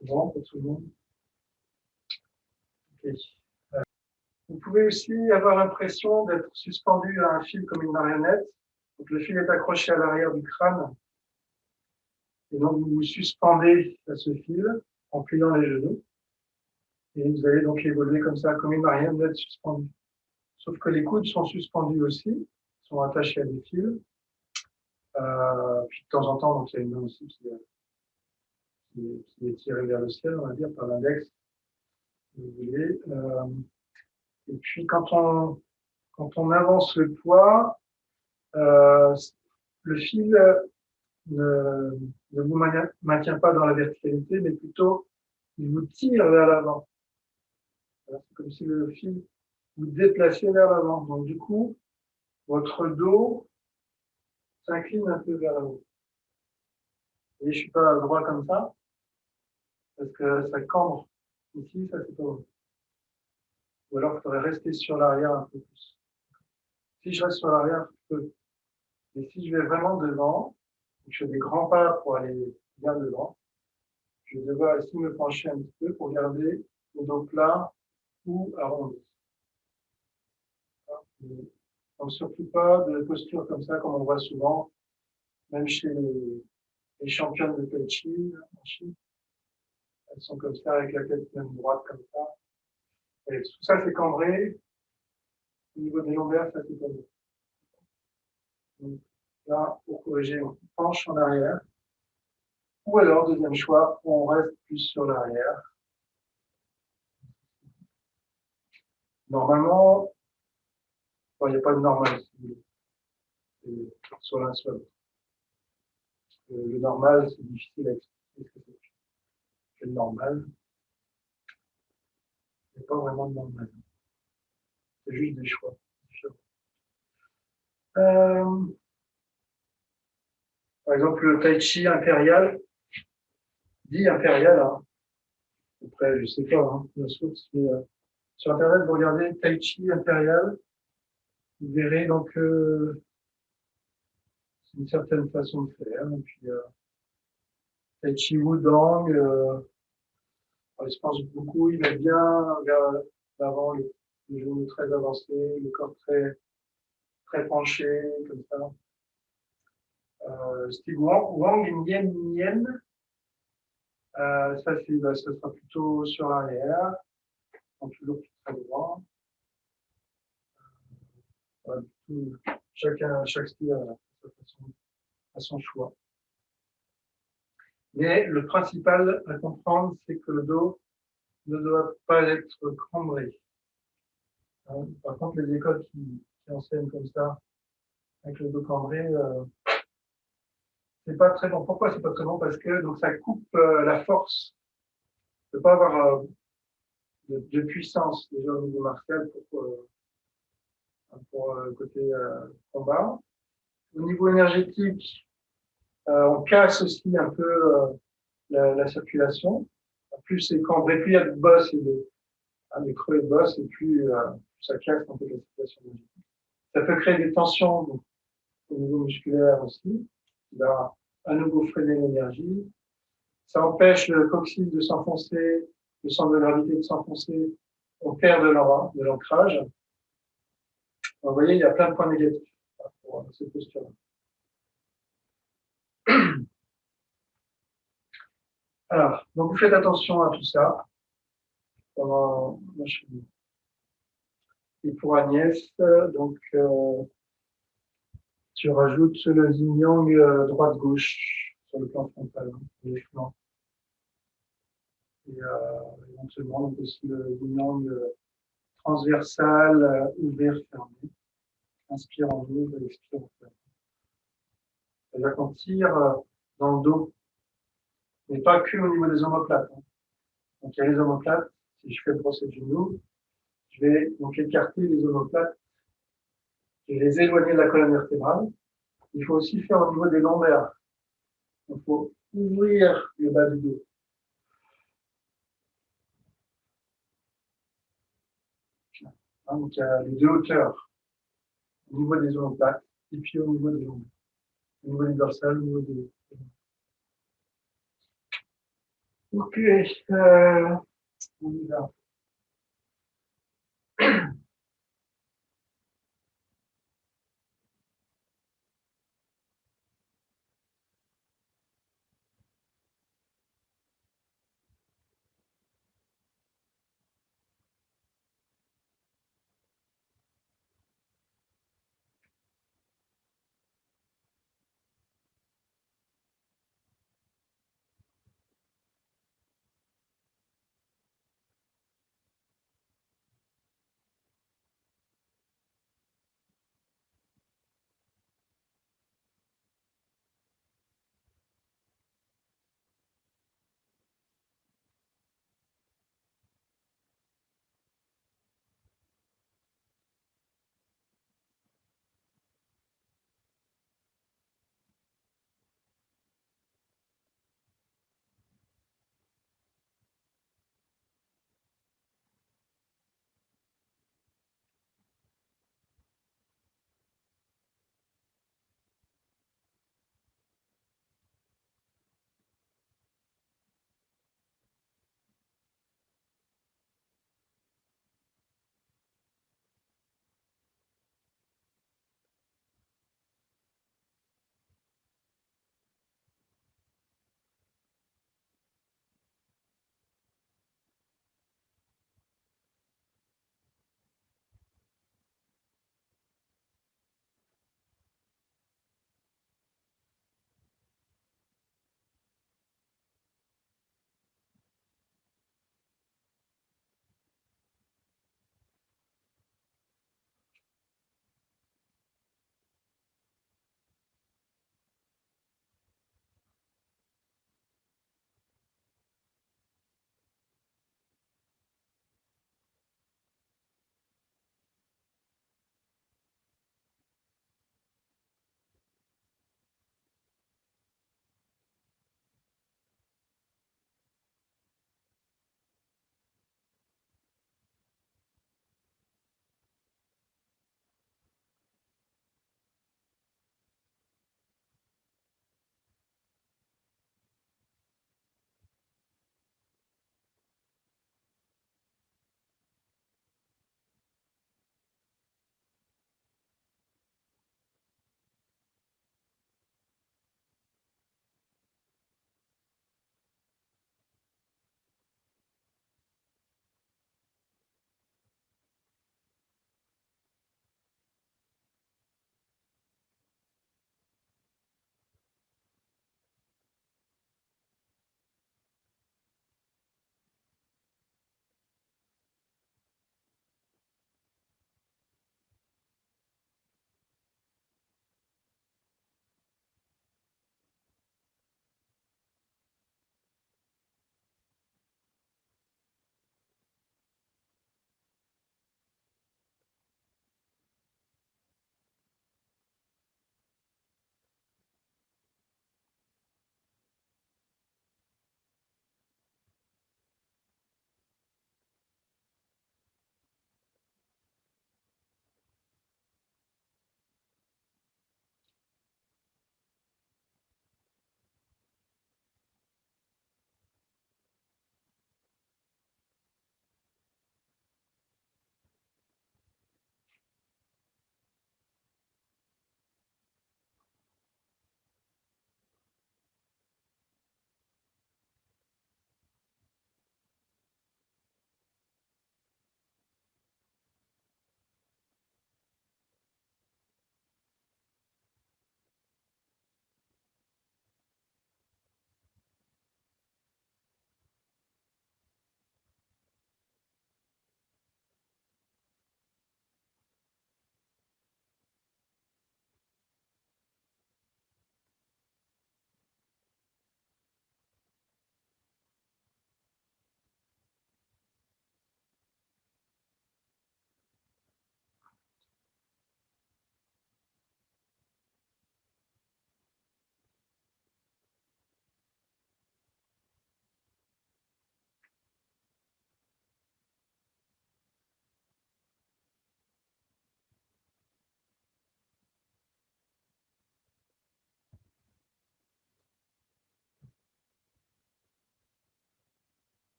Bon, pour tout le monde. Okay. Vous pouvez aussi avoir l'impression d'être suspendu à un fil comme une marionnette. Donc, le fil est accroché à l'arrière du crâne. Et donc, vous vous suspendez à ce fil en pliant les genoux. Et vous allez donc évoluer comme ça, comme une marionnette suspendue. Sauf que les coudes sont suspendus aussi, sont attachés à des fils. Puis de temps en temps, donc, il y a une main aussi qui est tirée vers le ciel, on va dire, par l'index. Vous voulez. Et puis, quand on avance le poids, le fil ne vous maintient pas dans la verticalité, mais plutôt il vous tire vers l'avant. C'est comme si le fil vous déplaçait vers l'avant. Donc du coup, votre dos s'incline un peu vers l'avant. Et je ne suis pas droit comme ça, parce que ça cambre ici, ça c'est pas bon. Ou alors il faudrait rester sur l'arrière un peu plus. Si je reste sur l'arrière, je peux. Et si je vais vraiment devant, je fais des grands pas pour aller bien devant, je vais devoir ici me pencher un petit peu pour garder le dos plat ou arrondi. Donc surtout pas de posture comme ça, comme on voit souvent, même chez les championnes de Tai Chi en Chine. Elles sont comme ça, avec la tête même droite comme ça. Et tout ça, c'est cambré. Au niveau des lombaires, ça c'est cambré. Donc là, pour corriger, on penche en arrière. Ou alors, deuxième choix, on reste plus sur l'arrière. Normalement, il n'y a pas de normal sur l'un sur l'autre. Le normal, c'est difficile à expliquer ce que c'est. C'est le normal. Il n'y a pas vraiment de normal. C'est juste des choix. Par exemple, le Tai Chi impérial, dit impérial, hein. Après, je ne sais pas, hein, la source, mais sur Internet, vous regardez Tai Chi impérial, vous verrez donc une certaine façon de faire. Et puis, Tai Chi Wudang, je pense beaucoup, il est bien vers l'avant, le genou très avancé, le corps très penché, comme ça. Steve Wang Nien Nien, ça, ça sera plutôt sur l'arrière, donc toujours très droit. Voilà, chaque style a son choix. Mais le principal à comprendre, c'est que le dos ne doit pas être cambré. Par contre, les écoles qui enseignent comme ça, avec le dos cambré, c'est pas très bon. Pourquoi c'est pas très bon? Parce que donc ça coupe la force. On ne peut pas avoir de puissance déjà au niveau martial pour le côté combat. Au niveau énergétique, on casse aussi un peu la circulation. Plus c'est cambré, plus il y a de boss et de creux et de boss, et plus ça casse un peu la circulation énergétique. Ça peut créer des tensions donc, au niveau musculaire aussi, qui va à nouveau freiner l'énergie. Ça empêche le coccyx de s'enfoncer, le centre de gravité de s'enfoncer. On perd de l'ancrage. Vous voyez, il y a plein de points négatifs pour cette posture-là. Alors, donc vous faites attention à tout ça pendant l'enchaînement. Et pour Agnès, donc tu rajoutes le yin yang droite-gauche sur le plan frontal, les flancs. Et éventuellement donc aussi le yin yang transversal, ouvert, fermé. Inspire en ouvre et expire en ferme. C'est-à-dire qu'on tire dans le dos, mais pas que au niveau des omoplates. Donc il y a les omoplates, si je fais le brosset de genou, je vais donc écarter les omoplates et les éloigner de la colonne vertébrale. Il faut aussi faire au niveau des lombaires. Il faut ouvrir le bas du dos. Donc il y a les deux hauteurs, au niveau des omoplates et puis au niveau des lombaires. Au niveau des dorsales, au niveau des... Ok, on y va.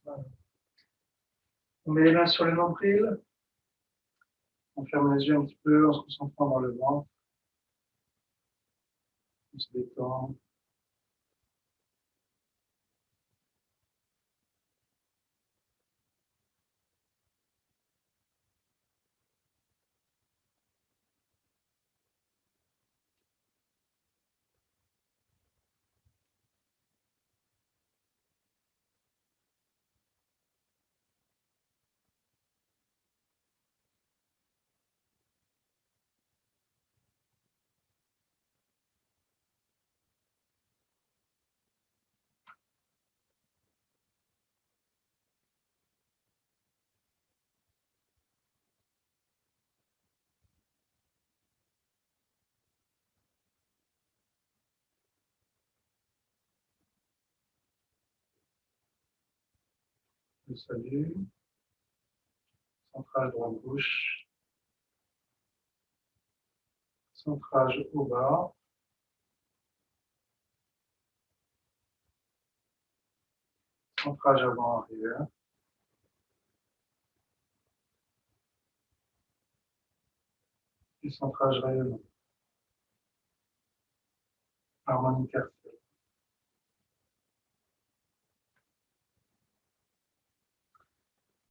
Voilà. On met les mains sur le nombril. On ferme les yeux un petit peu en se concentrant dans le ventre. On se détend. Le salut. Centrage droite-gauche. Centrage au bas. Centrage avant-arrière. Et centrage rayonnant. Harmonie cardiaque.